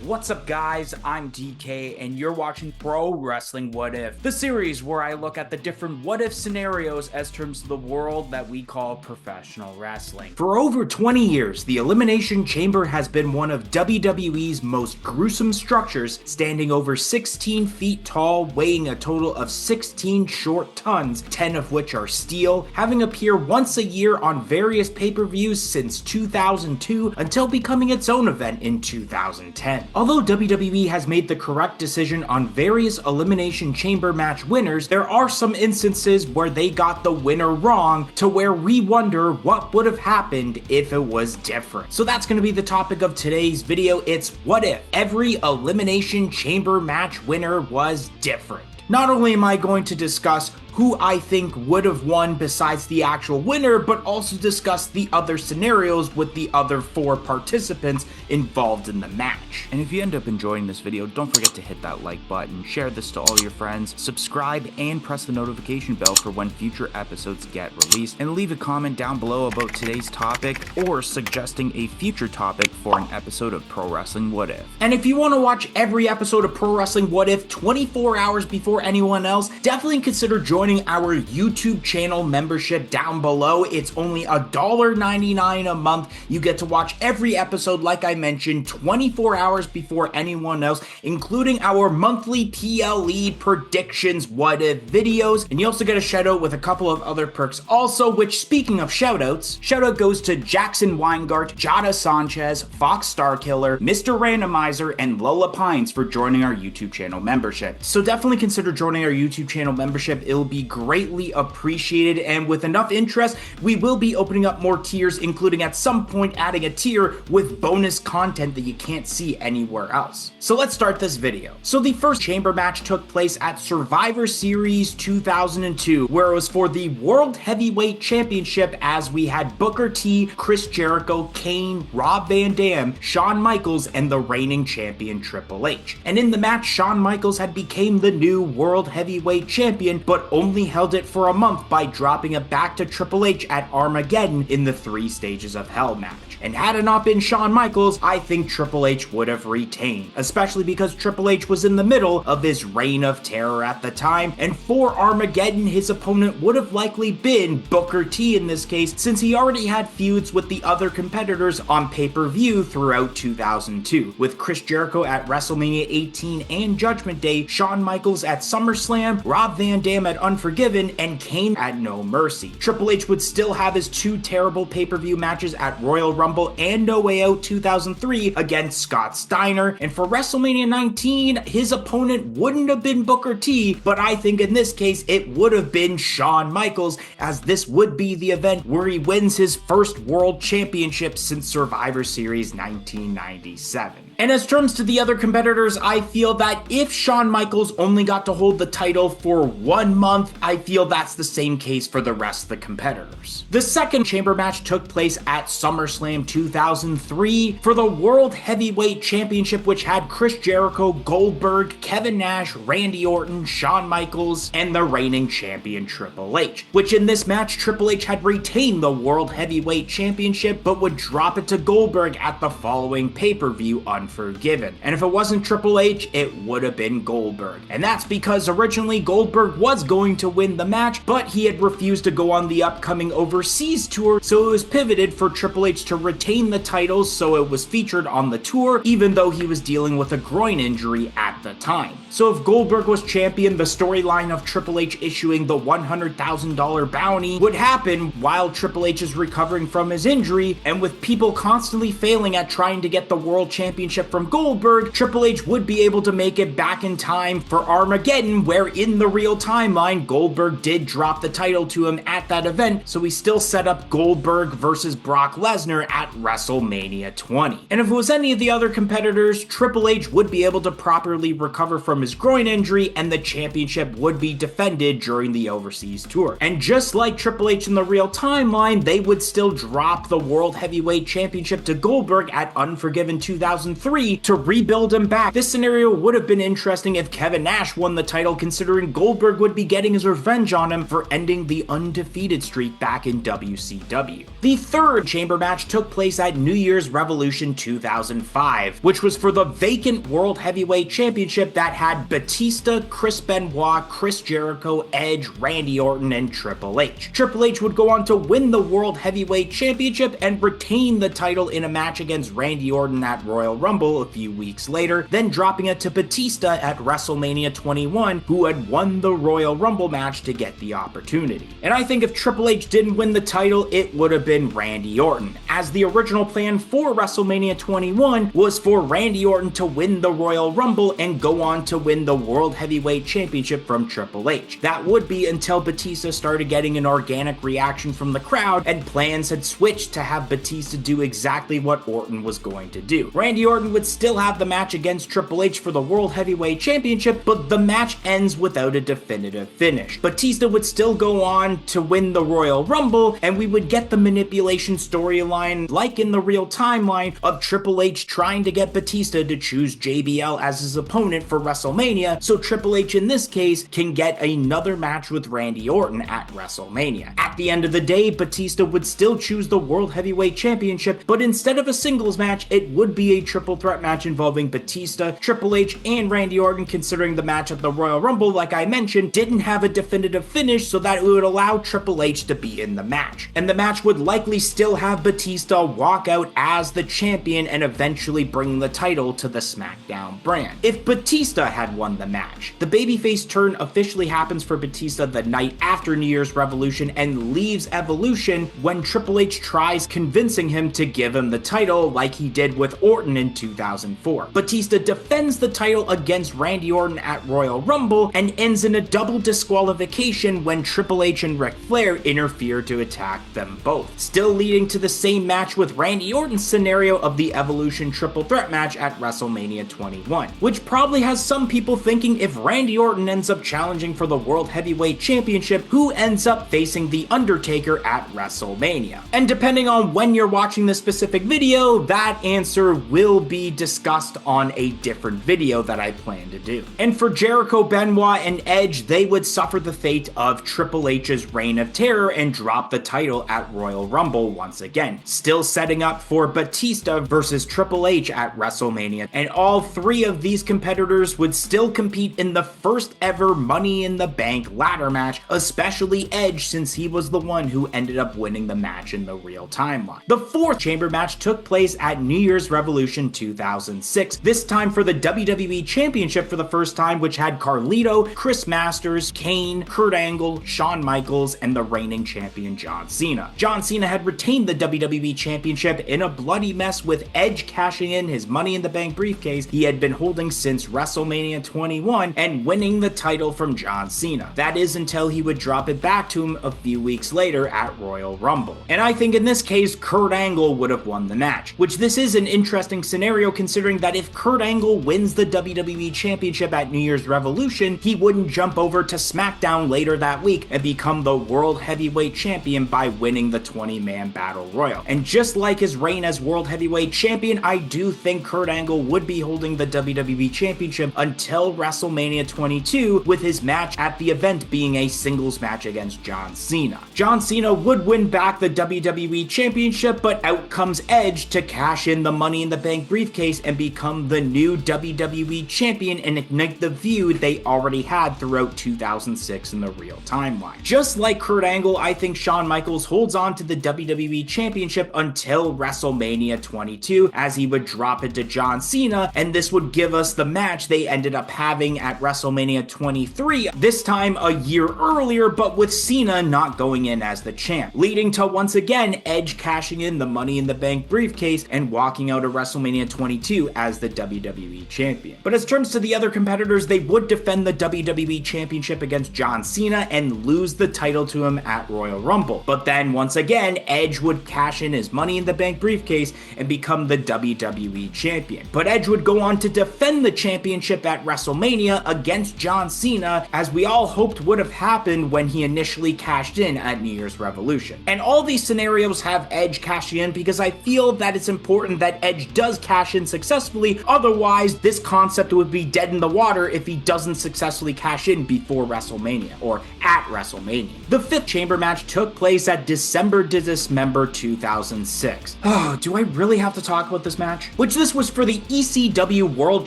What's up, guys? I'm DK, and you're watching Pro Wrestling What If, the series where I look at the different what if scenarios as terms of the world that we call professional wrestling. For over 20 years, the Elimination Chamber has been one of WWE's most gruesome structures, standing over 16 feet tall, weighing a total of 16 short tons, 10 of which are steel, having appeared once a year on various pay-per-views since 2002 until becoming its own event in 2010. Although WWE has made the correct decision on various Elimination Chamber match winners, there are some instances where they got the winner wrong, to where we wonder what would have happened if it was different. So that's going to be the topic of today's video. It's what if every Elimination Chamber match winner was different. Not only am I going to discuss who I think would have won besides the actual winner, but also discuss the other scenarios with the other 4 participants involved in the match. And if you end up enjoying this video, don't forget to hit that like button, share this to all your friends, subscribe, and press the notification bell for when future episodes get released, and leave a comment down below about today's topic or suggesting a future topic for an episode of Pro Wrestling What If. And if you want to watch every episode of Pro Wrestling What If 24 hours before anyone else, definitely consider joining our YouTube channel membership down below. It's only $1.99 a month. You get to watch every episode, like I mentioned, 24 hours before anyone else, including our monthly PLE predictions what if videos. And you also get a shout out with a couple of other perks also, which, speaking of shout outs, shout out goes to Jackson Weingart, Jada Sanchez, Fox Starkiller, Mr. Randomizer, and Lola Pines for joining our YouTube channel membership. So definitely consider joining our YouTube channel membership. It'll be greatly appreciated, and with enough interest, we will be opening up more tiers, including at some point adding a tier with bonus content that you can't see anywhere else. So let's start this video. So the first chamber match took place at Survivor Series 2002, where it was for the World Heavyweight Championship, as we had Booker T, Chris Jericho, Kane, Rob Van Dam, Shawn Michaels, and the reigning champion Triple H. And in the match, Shawn Michaels had became the new World Heavyweight Champion, but only held it for a month by dropping it back to Triple H at Armageddon in the 3 Stages of Hell match. And had it not been Shawn Michaels, I think Triple H would have retained, especially because Triple H was in the middle of his reign of terror at the time, and for Armageddon, his opponent would have likely been Booker T in this case, since he already had feuds with the other competitors on pay-per-view throughout 2002, with Chris Jericho at WrestleMania 18 and Judgment Day, Shawn Michaels at SummerSlam, Rob Van Dam at Unforgiven, and Kane at No Mercy. Triple H would still have his 2 terrible pay-per-view matches at Royal Rumble and No Way Out 2003 against Scott Steiner, and for WrestleMania 19, his opponent wouldn't have been Booker T, but I think in this case it would have been Shawn Michaels, as this would be the event where he wins his first world championship since Survivor Series 1997. And as terms to the other competitors, I feel that if Shawn Michaels only got to hold the title for 1 month, I feel that's the same case for the rest of the competitors. The second chamber match took place at SummerSlam 2003 for the World Heavyweight Championship, which had Chris Jericho, Goldberg, Kevin Nash, Randy Orton, Shawn Michaels, and the reigning champion Triple H, which in this match Triple H had retained the World Heavyweight Championship but would drop it to Goldberg at the following pay-per-view Unforgiven. And if it wasn't Triple H, it would have been Goldberg. And that's because originally Goldberg was going to win the match, but he had refused to go on the upcoming overseas tour, so it was pivoted for Triple H to retain the title, so it was featured on the tour, even though he was dealing with a groin injury at the time. So if Goldberg was champion, the storyline of Triple H issuing the $100,000 bounty would happen while Triple H is recovering from his injury, and with people constantly failing at trying to get the world championship from Goldberg, Triple H would be able to make it back in time for Armageddon, where in the real timeline, Goldberg did drop the title to him at that event, so we still set up Goldberg versus Brock Lesnar at WrestleMania 20. And if it was any of the other competitors, Triple H would be able to properly eventually recover from his groin injury, and the championship would be defended during the overseas tour. And just like Triple H in the real timeline, they would still drop the World Heavyweight Championship to Goldberg at Unforgiven 2003 to rebuild him back. This scenario would have been interesting if Kevin Nash won the title, considering Goldberg would be getting his revenge on him for ending the undefeated streak back in WCW. The third chamber match took place at New Year's Revolution 2005, which was for the vacant World Heavyweight Championship that had Batista, Chris Benoit, Chris Jericho, Edge, Randy Orton, and Triple H. Triple H would go on to win the World Heavyweight Championship and retain the title in a match against Randy Orton at Royal Rumble a few weeks later, then dropping it to Batista at WrestleMania 21, who had won the Royal Rumble match to get the opportunity. And I think if Triple H didn't win the title, it would have been Randy Orton, as the original plan for WrestleMania 21 was for Randy Orton to win the Royal Rumble and go on to win the World Heavyweight Championship from Triple H. That would be until Batista started getting an organic reaction from the crowd, and plans had switched to have Batista do exactly what Orton was going to do. Randy Orton would still have the match against Triple H for the World Heavyweight Championship, but the match ends without a definitive finish. Batista would still go on to win the Royal Rumble, and we would get the manipulation storyline, like in the real timeline, of Triple H trying to get Batista to choose JBL as his opponent for WrestleMania, so Triple H in this case can get another match with Randy Orton at WrestleMania. At the end of the day, Batista would still choose the World Heavyweight Championship, but instead of a singles match, it would be a triple threat match involving Batista, Triple H, and Randy Orton, considering the match at the Royal Rumble, like I mentioned, didn't have a definitive finish, so that it would allow Triple H to be in the match. And the match would likely still have Batista walk out as the champion and eventually bring the title to the SmackDown brand. If Batista had won the match, the babyface turn officially happens for Batista the night after New Year's Revolution and leaves Evolution when Triple H tries convincing him to give him the title like he did with Orton in 2004. Batista defends the title against Randy Orton at Royal Rumble and ends in a double disqualification when Triple H and Ric Flair interfere to attack them both, still leading to the same match with Randy Orton's scenario of the Evolution triple threat match at WrestleMania 21, which probably has some people thinking if Randy Orton ends up challenging for the World Heavyweight Championship, who ends up facing The Undertaker at WrestleMania. And depending on when you're watching this specific video, that answer will be discussed on a different video that I plan to do. And for Jericho, Benoit, and Edge, they would suffer the fate of Triple H's Reign of Terror and drop the title at Royal Rumble once again, still setting up for Batista versus Triple H at WrestleMania. And all three of these competitors would still compete in the first ever Money in the Bank ladder match, especially Edge, since he was the one who ended up winning the match in the real timeline. The fourth chamber match took place at New Year's Revolution 2006, this time for the WWE Championship for the first time, which had Carlito, Chris Masters, Kane, Kurt Angle, Shawn Michaels, and the reigning champion John Cena. John Cena had retained the WWE Championship in a bloody mess, with Edge cashing in his Money in the Bank briefcase he had been holding since WrestleMania 21 and winning the title from John Cena. That is until he would drop it back to him a few weeks later at Royal Rumble. And I think in this case, Kurt Angle would have won the match, which this is an interesting scenario considering that if Kurt Angle wins the WWE Championship at New Year's Revolution, he wouldn't jump over to SmackDown later that week and become the World Heavyweight Champion by winning the 20-man Battle Royal. And just like his reign as World Heavyweight Champion, I do think Kurt Angle would be holding the WWE Championship until WrestleMania 22, with his match at the event being a singles match against John Cena. John Cena would win back the WWE Championship, but out comes Edge to cash in the Money in the Bank briefcase and become the new WWE Champion and ignite the feud they already had throughout 2006 in the real timeline. Just like Kurt Angle, I think Shawn Michaels holds on to the WWE Championship until WrestleMania 22, as he would drop it to John Cena, and this would give us the match they ended up having at WrestleMania 23, this time a year earlier, but with Cena not going in as the champ, leading to once again Edge cashing in the Money in the Bank briefcase and walking out of WrestleMania 22 as the WWE Champion. But as terms to the other competitors, they would defend the WWE Championship against John Cena and lose the title to him at Royal Rumble. But then once again, Edge would cash in his Money in the Bank briefcase and become the WWE Champion. But Edge would go on to defend the championship at WrestleMania against John Cena, as we all hoped would have happened when he initially cashed in at New Year's Revolution. And all these scenarios have Edge cashing in because I feel that it's important that Edge does cash in successfully, otherwise this concept would be dead in the water if he doesn't successfully cash in before WrestleMania, or at WrestleMania. The 5th chamber match took place at December to Dismember 2006. Oh, do I really have to talk about this match? This was for the ECW World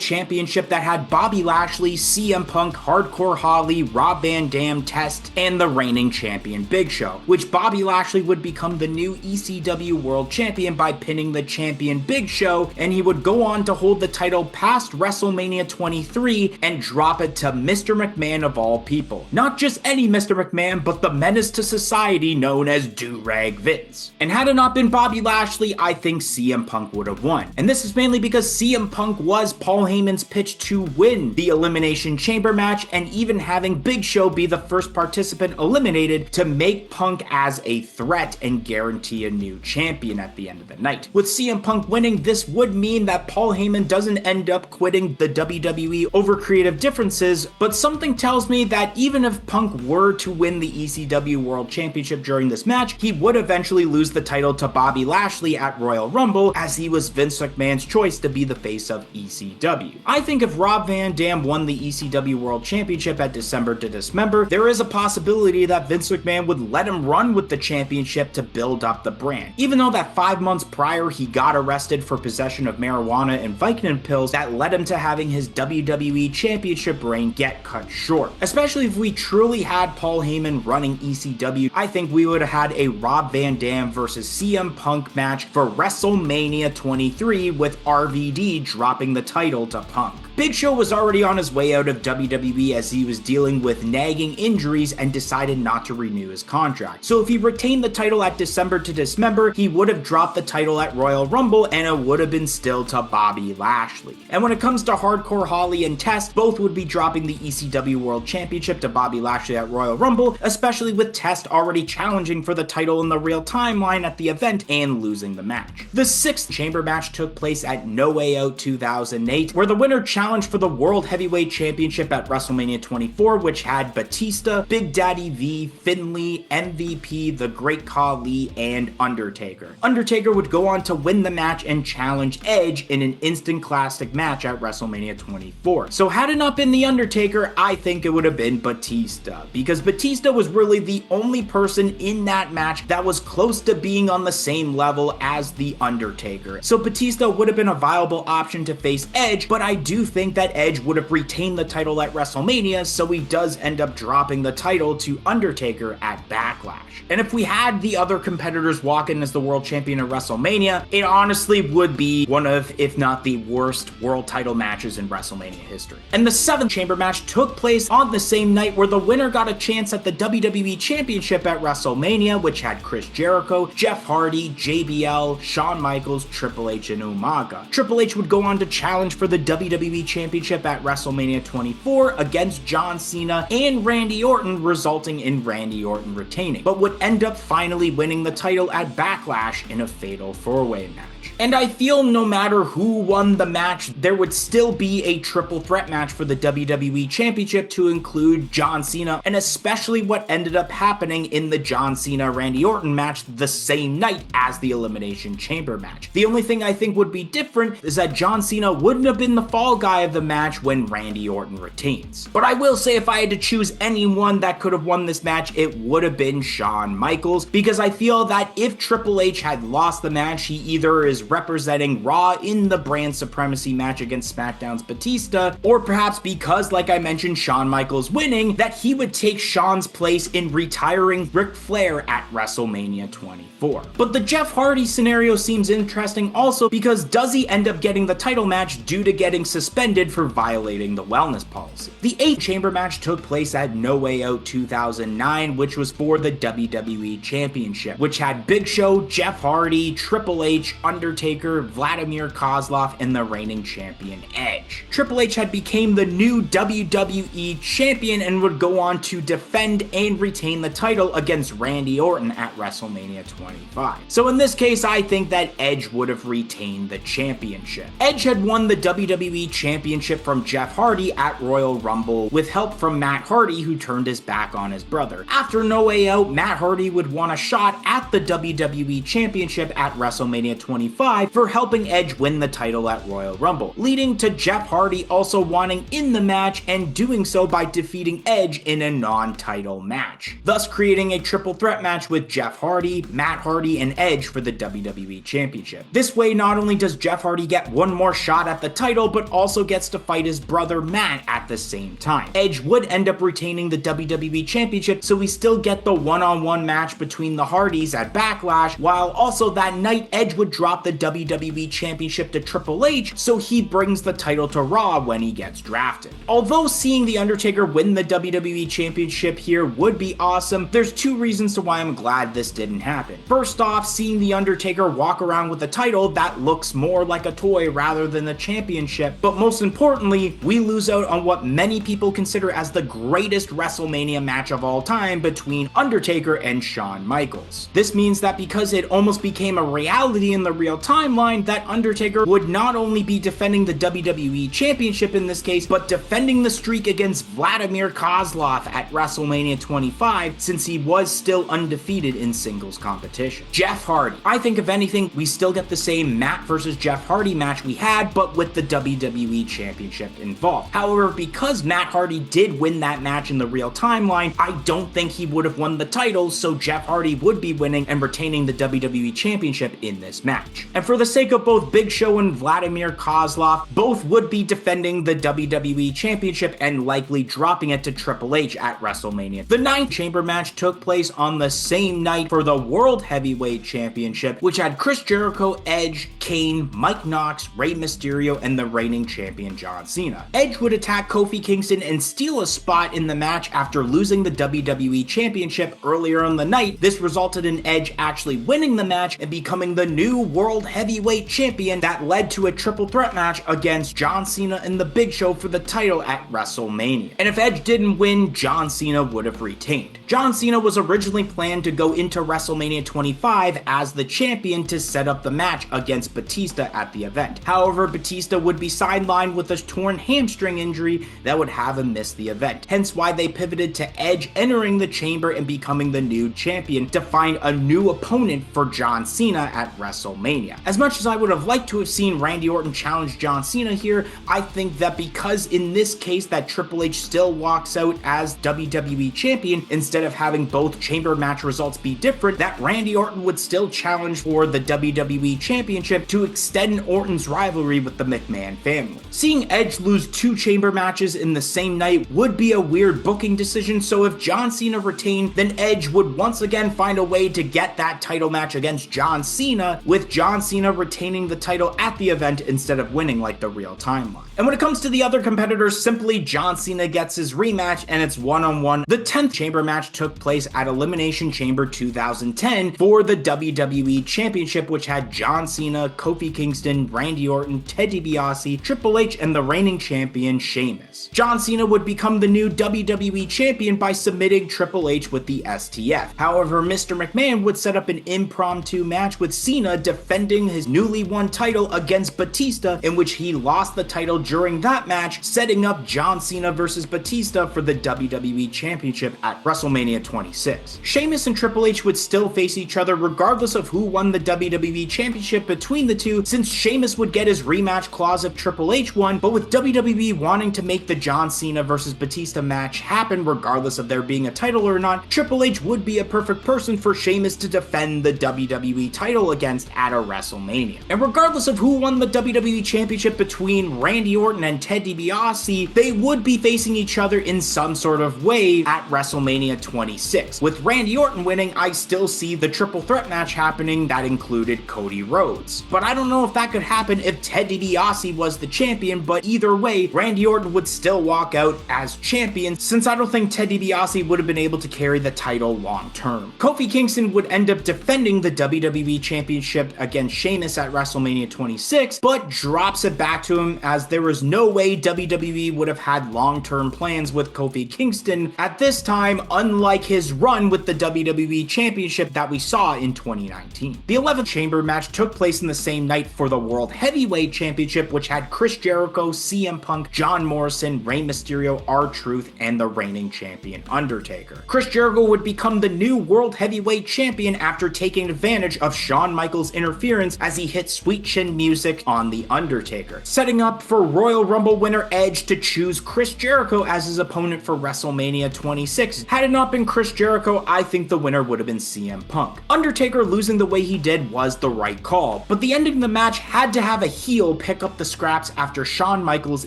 Championship that had Bobby Lashley, CM Punk, Hardcore Holly, Rob Van Dam, Test, and the reigning champion Big Show, which Bobby Lashley would become the new ECW World Champion by pinning the champion Big Show, and he would go on to hold the title past WrestleMania 23 and drop it to Mr. McMahon of all people. Not just any Mr. McMahon, but the menace to society known as Do-Rag Vince. And had it not been Bobby Lashley, I think CM Punk would have won. And this is mainly because CM Punk was Paul Heyman's pitch to win the Elimination Chamber match, and even having Big Show be the first participant eliminated to make Punk as a threat and guarantee a new champion at the end of the night. With CM Punk winning, this would mean that Paul Heyman doesn't end up quitting the WWE over creative differences, but something tells me that even if Punk were to win the ECW World Championship during this match, he would eventually lose the title to Bobby Lashley at Royal Rumble, as he was Vince McMahon's choice to be the face of ECW. I think if Rob Van Dam won the ECW World Championship at December to Dismember, there is a possibility that Vince McMahon would let him run with the championship to build up the brand. Even though that 5 months prior he got arrested for possession of marijuana and Vicodin pills that led him to having his WWE Championship reign get cut short. Especially if we truly had Paul Heyman running ECW, I think we would have had a Rob Van Dam versus CM Punk match for WrestleMania 23 with RVD dropping the title to Punk. Big Show was already on his way out of WWE as he was dealing with nagging injuries and decided not to renew his contract. So if he retained the title at December to Dismember, he would have dropped the title at Royal Rumble and it would have been still to Bobby Lashley. And when it comes to Hardcore Holly and Test, both would be dropping the ECW World Championship to Bobby Lashley at Royal Rumble, especially with Test already challenging for the title in the real timeline at the event and losing the match. The 6th chamber match took place at No Way Out 2008, where the winner challenged for the World Heavyweight Championship at WrestleMania 24, which had Batista, Big Daddy V, Finlay, MVP, The Great Khali, and Undertaker. Undertaker would go on to win the match and challenge Edge in an instant classic match at WrestleMania 24. So had it not been The Undertaker, I think it would have been Batista, because Batista was really the only person in that match that was close to being on the same level as The Undertaker. So Batista would have been a viable option to face Edge, but I do think that Edge would have retained the title at WrestleMania, so he does end up dropping the title to Undertaker at Backlash. And if we had the other competitors walk in as the world champion at WrestleMania, it honestly would be one of, if not the worst, world title matches in WrestleMania history. And the 7th chamber match took place on the same night, where the winner got a chance at the WWE Championship at WrestleMania, which had Chris Jericho, Jeff Hardy, JBL, Shawn Michaels, Triple H, and Umaga. Triple H would go on to challenge for the WWE Championship at WrestleMania 24 against John Cena and Randy Orton, resulting in Randy Orton retaining, but would end up finally winning the title at Backlash in a fatal 4-way match. And I feel no matter who won the match, there would still be a triple threat match for the WWE Championship to include John Cena, and especially what ended up happening in the John Cena-Randy Orton match the same night as the Elimination Chamber match. The only thing I think would be different is that John Cena wouldn't have been the fall guy of the match when Randy Orton retains. But I will say, if I had to choose anyone that could have won this match, it would have been Shawn Michaels, because I feel that if Triple H had lost the match, he either is representing Raw in the brand supremacy match against SmackDown's Batista, or perhaps because, like I mentioned, Shawn Michaels winning, that he would take Shawn's place in retiring Ric Flair at WrestleMania 24. But the Jeff Hardy scenario seems interesting also, because does he end up getting the title match due to getting suspended for violating the wellness policy? The 8th chamber match took place at No Way Out 2009, which was for the WWE Championship, which had Big Show, Jeff Hardy, Triple H, Undertaker, Vladimir Kozlov, and the reigning champion Edge. Triple H had become the new WWE champion and would go on to defend and retain the title against Randy Orton at WrestleMania 25. So in this case, I think that Edge would have retained the championship. Edge had won the WWE Championship Championship from Jeff Hardy at Royal Rumble with help from Matt Hardy, who turned his back on his brother. After No Way Out, Matt Hardy would want a shot at the WWE Championship at WrestleMania 25 for helping Edge win the title at Royal Rumble, leading to Jeff Hardy also wanting in the match and doing so by defeating Edge in a non-title match, thus creating a triple threat match with Jeff Hardy, Matt Hardy, and Edge for the WWE Championship. This way, not only does Jeff Hardy get one more shot at the title, but also gets to fight his brother Matt at the same time. Edge would end up retaining the WWE Championship, so we still get the one-on-one match between the Hardys at Backlash, while also that night Edge would drop the WWE Championship to Triple H, so he brings the title to Raw when he gets drafted. Although seeing The Undertaker win the WWE Championship here would be awesome, there's two reasons to why I'm glad this didn't happen. First off, seeing The Undertaker walk around with a title that looks more like a toy rather than the championship, but most importantly, we lose out on what many people consider as the greatest WrestleMania match of all time between Undertaker and Shawn Michaels. This means that because it almost became a reality in the real timeline, that Undertaker would not only be defending the WWE Championship in this case, but defending the streak against Vladimir Kozlov at WrestleMania 25, since he was still undefeated in singles competition. Jeff Hardy. I think if anything, we still get the same Matt versus Jeff Hardy match we had, but with the WWE Championship involved. However, because Matt Hardy did win that match in the real timeline, I don't think he would have won the title, so Jeff Hardy would be winning and retaining the WWE Championship in this match. And for the sake of both Big Show and Vladimir Kozlov, both would be defending the WWE Championship and likely dropping it to Triple H at WrestleMania. The 9th chamber match took place on the same night for the World Heavyweight Championship, which had Chris Jericho, Edge, Kane, Mike Knox, Rey Mysterio, and the reigning champion John Cena. Edge would attack Kofi Kingston and steal a spot in the match after losing the WWE Championship earlier in the night. This resulted in Edge actually winning the match and becoming the new World Heavyweight Champion that led to a triple threat match against John Cena and the Big Show for the title at WrestleMania. And if Edge didn't win, John Cena would have retained. John Cena was originally planned to go into WrestleMania 25 as the champion to set up the match against Batista at the event. However, Batista would be sidelined with a torn hamstring injury that would have him miss the event, hence why they pivoted to Edge entering the chamber and becoming the new champion to find a new opponent for John Cena at WrestleMania. As much as I would have liked to have seen Randy Orton challenge John Cena here, I think that because in this case that Triple H still walks out as WWE champion instead of having both chamber match results be different, that Randy Orton would still challenge for the WWE Championship to extend Orton's rivalry with the McMahon family. Seeing Edge lose 2 chamber matches in the same night would be a weird booking decision, so if John Cena retained, then Edge would once again find a way to get that title match against John Cena, with John Cena retaining the title at the event instead of winning like the real timeline. And when it comes to the other competitors, simply John Cena gets his rematch and it's one-on-one. The 10th chamber match took place at Elimination Chamber 2010 for the WWE Championship, which had John Cena, Kofi Kingston, Randy Orton, Ted DiBiase, Triple H, and the reigning champion Sheamus. John Cena would become the new WWE champion by submitting Triple H with the STF. However, Mr. McMahon would set up an impromptu match with Cena defending his newly won title against Batista, in which he lost the title during that match, setting up John Cena versus Batista for the WWE Championship at WrestleMania 26. Sheamus and Triple H would still face each other regardless of who won the WWE Championship between the two, since Sheamus would get his rematch clause if Triple H won, but with WWE wanting to make the John Cena versus Batista match happen regardless of there being a title or not, Triple H would be a perfect person for Sheamus to defend the WWE title against at a WrestleMania. And regardless of who won the WWE Championship between Randy Orton and Ted DiBiase, they would be facing each other in some sort of way at WrestleMania 26. With Randy Orton winning, I still see the triple threat match happening that included Cody Rhodes. But I don't know if that could happen if Ted DiBiase was the champion, but either way, Randy Orton would still walk out as champion, since I don't think Ted DiBiase would have been able to carry the title long term. Kofi Kingston would end up defending the WWE Championship against Sheamus at WrestleMania 26, but drops it back to him as there was no way WWE would have had long-term plans with Kofi Kingston at this time, unlike his run with the WWE Championship that we saw in 2019. The 11th chamber match took place in the same night for the World Heavyweight Championship, which had Chris Chris Jericho, CM Punk, John Morrison, Rey Mysterio, R-Truth, and the reigning champion Undertaker. Chris Jericho would become the new World Heavyweight Champion after taking advantage of Shawn Michaels' interference as he hit Sweet Chin Music on the Undertaker, setting up for Royal Rumble winner Edge to choose Chris Jericho as his opponent for WrestleMania 26. Had it not been Chris Jericho, I think the winner would have been CM Punk. Undertaker losing the way he did was the right call, but the ending of the match had to have a heel pick up the scraps after Shawn Michaels'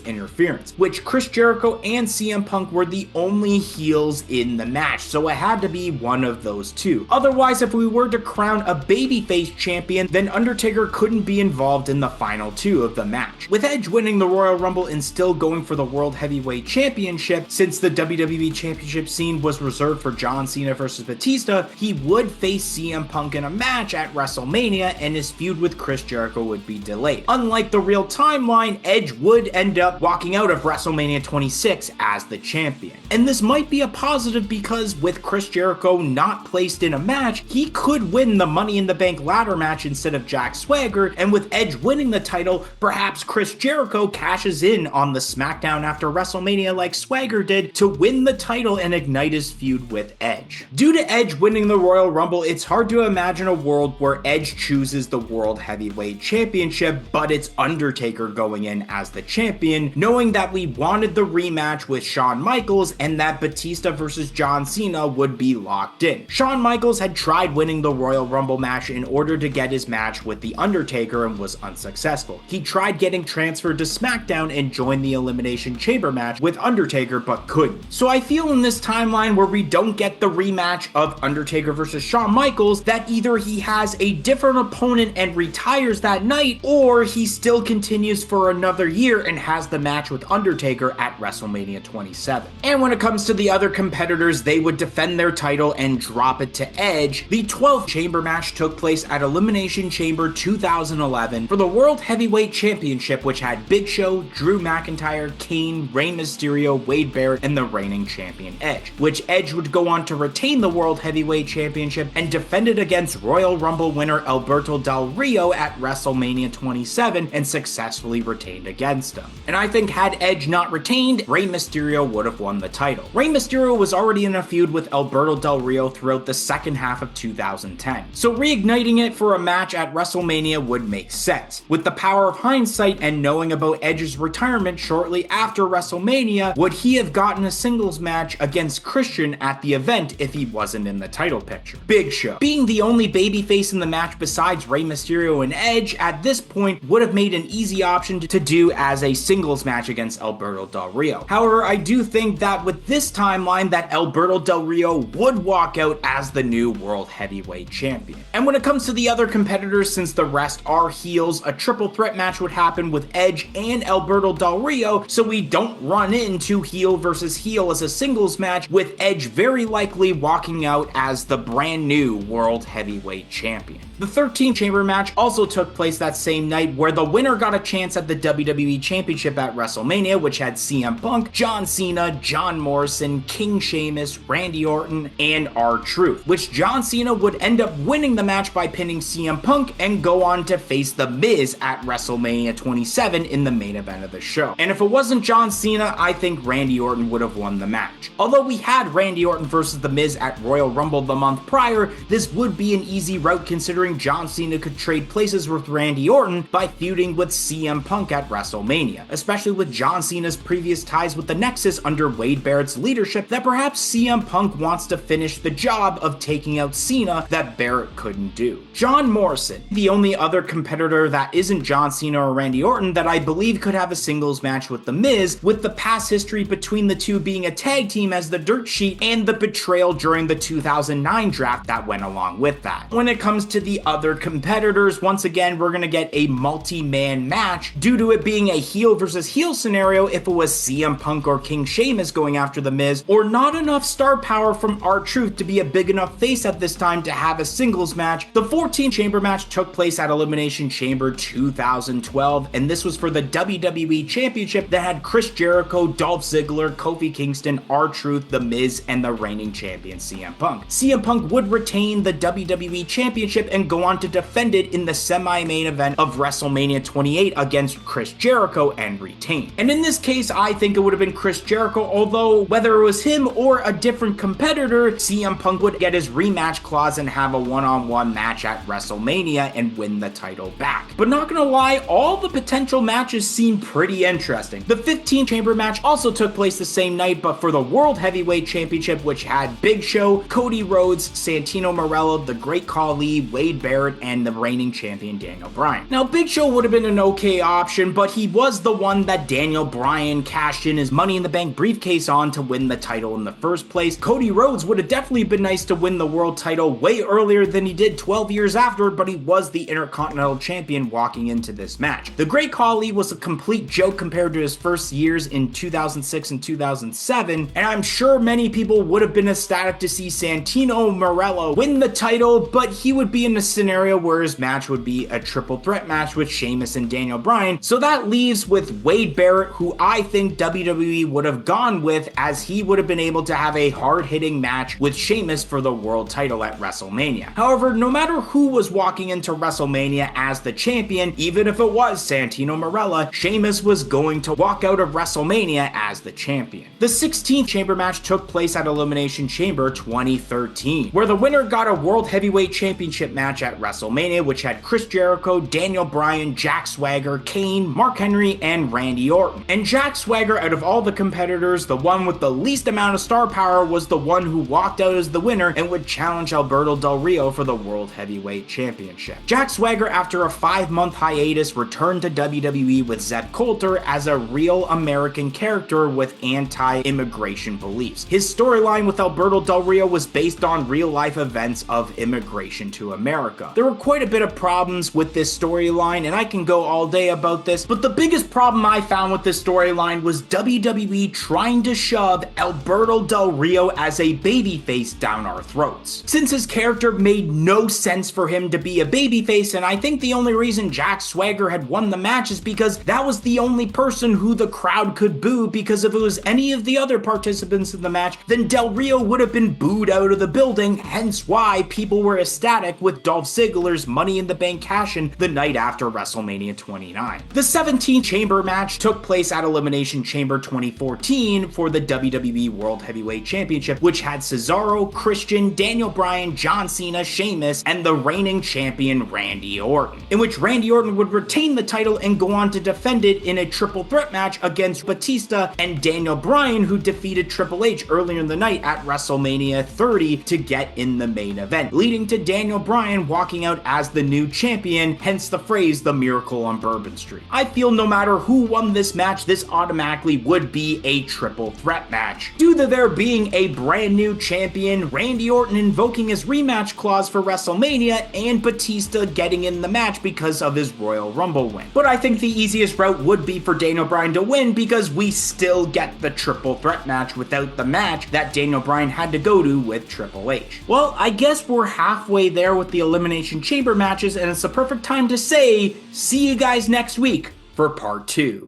interference, which Chris Jericho and CM Punk were the only heels in the match, so it had to be one of those two. Otherwise, if we were to crown a babyface champion, then Undertaker couldn't be involved in the final two of the match. With Edge winning the Royal Rumble and still going for the World Heavyweight Championship, since the WWE Championship scene was reserved for John Cena versus Batista, he would face CM Punk in a match at WrestleMania, and his feud with Chris Jericho would be delayed. Unlike the real timeline, Edge would end up walking out of WrestleMania 26 as the champion. And this might be a positive because with Chris Jericho not placed in a match, he could win the Money in the Bank ladder match instead of Jack Swagger, and with Edge winning the title, perhaps Chris Jericho cashes in on the SmackDown after WrestleMania like Swagger did to win the title and ignite his feud with Edge. Due to Edge winning the Royal Rumble, it's hard to imagine a world where Edge chooses the World Heavyweight Championship, but it's Undertaker going in as the champion, knowing that we wanted the rematch with Shawn Michaels and that Batista versus John Cena would be locked in. Shawn Michaels had tried winning the Royal Rumble match in order to get his match with The Undertaker and was unsuccessful. He tried getting transferred to SmackDown and joined the Elimination Chamber match with Undertaker but couldn't. So I feel in this timeline where we don't get the rematch of Undertaker versus Shawn Michaels, that either he has a different opponent and retires that night, or he still continues for another year and has the match with Undertaker at WrestleMania 27. And when it comes to the other competitors, they would defend their title and drop it to Edge. The 12th chamber match took place at Elimination Chamber 2011 for the World Heavyweight Championship, which had Big Show, Drew McIntyre, Kane, Rey Mysterio, Wade Barrett, and the reigning champion Edge, which Edge would go on to retain the World Heavyweight Championship and defend it against Royal Rumble winner Alberto Del Rio at WrestleMania 27 and successfully retained against him. And I think had Edge not retained, Rey Mysterio would have won the title. Rey Mysterio was already in a feud with Alberto Del Rio throughout the second half of 2010, so reigniting it for a match at WrestleMania would make sense. With the power of hindsight and knowing about Edge's retirement shortly after WrestleMania, would he have gotten a singles match against Christian at the event if he wasn't in the title picture? Big Show, being the only babyface in the match besides Rey Mysterio and Edge at this point, would have made an easy option to do as a singles match against Alberto Del Rio. However, I do think that with this timeline that Alberto Del Rio would walk out as the new World Heavyweight Champion. And when it comes to the other competitors, since the rest are heels, a triple threat match would happen with Edge and Alberto Del Rio, so we don't run into heel versus heel as a singles match, with Edge very likely walking out as the brand new World Heavyweight Champion. The 13th chamber match also took place that same night, where the winner got a chance at the WWE Championship at WrestleMania, which had CM Punk, John Cena, John Morrison, King Sheamus, Randy Orton, and R-Truth, which John Cena would end up winning the match by pinning CM Punk and go on to face The Miz at WrestleMania 27 in the main event of the show. And if it wasn't John Cena, I think Randy Orton would have won the match. Although we had Randy Orton versus The Miz at Royal Rumble the month prior, this would be an easy route considering John Cena could trade places with Randy Orton by feuding with CM Punk at WrestleMania, especially with John Cena's previous ties with the Nexus under Wade Barrett's leadership, that perhaps CM Punk wants to finish the job of taking out Cena that Barrett couldn't do. John Morrison, the only other competitor that isn't John Cena or Randy Orton that I believe could have a singles match with The Miz, with the past history between the two being a tag team as the Dirt Sheet and the betrayal during the 2009 draft that went along with that. When it comes to the other competitors, once again, we're gonna get a multi-man match due to it being a heel versus heel scenario if it was CM Punk or King Sheamus going after The Miz, or not enough star power from R-Truth to be a big enough face at this time to have a singles match. The 14th chamber match took place at Elimination Chamber 2012, and this was for the WWE Championship that had Chris Jericho, Dolph Ziggler, Kofi Kingston, R-Truth, The Miz, and the reigning champion CM Punk. CM Punk would retain the WWE Championship and go on to defend it in the semi-main event of WrestleMania 28 against Chris Chris Jericho and retain. And in this case, I think it would have been Chris Jericho, although whether it was him or a different competitor, CM Punk would get his rematch clause and have a one-on-one match at WrestleMania and win the title back. But not gonna lie, all the potential matches seem pretty interesting. The 15 chamber match also took place the same night, but for the World Heavyweight Championship, which had Big Show, Cody Rhodes, Santino Marella, the Great Khali, Wade Barrett, and the reigning champion Daniel Bryan. Now, Big Show would have been an okay option, but he was the one that Daniel Bryan cashed in his Money in the Bank briefcase on to win the title in the first place. Cody Rhodes would have definitely been nice to win the world title way earlier than he did 12 years after, but he was the Intercontinental Champion walking into this match. The Great Khali was a complete joke compared to his first years in 2006 and 2007, and I'm sure many people would have been ecstatic to see Santino Marella win the title, but he would be in a scenario where his match would be a triple threat match with Sheamus and Daniel Bryan. So that leaves with Wade Barrett, who I think WWE would have gone with, as he would have been able to have a hard-hitting match with Sheamus for the world title at WrestleMania. However, no matter who was walking into WrestleMania as the champion, even if it was Santino Marella, Sheamus was going to walk out of WrestleMania as the champion. The 16th chamber match took place at Elimination Chamber 2013, where the winner got a World Heavyweight Championship match at WrestleMania, which had Chris Jericho, Daniel Bryan, Jack Swagger, Kane, Mark Henry, and Randy Orton. And Jack Swagger, out of all the competitors, the one with the least amount of star power, was the one who walked out as the winner and would challenge Alberto Del Rio for the World Heavyweight Championship. Jack Swagger, after a 5-month hiatus, returned to WWE with Zeb Coulter as a real American character with anti-immigration beliefs. His storyline with Alberto Del Rio was based on real-life events of immigration to America. There were quite a bit of problems with this storyline, and I can go all day about this, but the biggest problem I found with this storyline was WWE trying to shove Alberto Del Rio as a babyface down our throats. Since his character made no sense for him to be a babyface, and I think the only reason Jack Swagger had won the match is because that was the only person who the crowd could boo, because if it was any of the other participants in the match, then Del Rio would have been booed out of the building, hence why people were ecstatic with Dolph Ziggler's Money in the Bank cash-in the night after WrestleMania 29. The 17th chamber match took place at Elimination Chamber 2014 for the WWE World Heavyweight Championship, which had Cesaro, Christian, Daniel Bryan, John Cena, Sheamus, and the reigning champion Randy Orton, in which Randy Orton would retain the title and go on to defend it in a triple threat match against Batista and Daniel Bryan, who defeated Triple H earlier in the night at WrestleMania 30 to get in the main event, leading to Daniel Bryan walking out as the new champion, hence the phrase, the Miracle on Bourbon Street. I feel no matter who won this match, this automatically would be a triple threat match, due to there being a brand new champion, Randy Orton invoking his rematch clause for WrestleMania, and Batista getting in the match because of his Royal Rumble win. But I think the easiest route would be for Daniel Bryan to win, because we still get the triple threat match without the match that Daniel Bryan had to go to with Triple H. Well, I guess we're halfway there with the Elimination Chamber matches, and it's the perfect time to say, see you guys next week for part 2.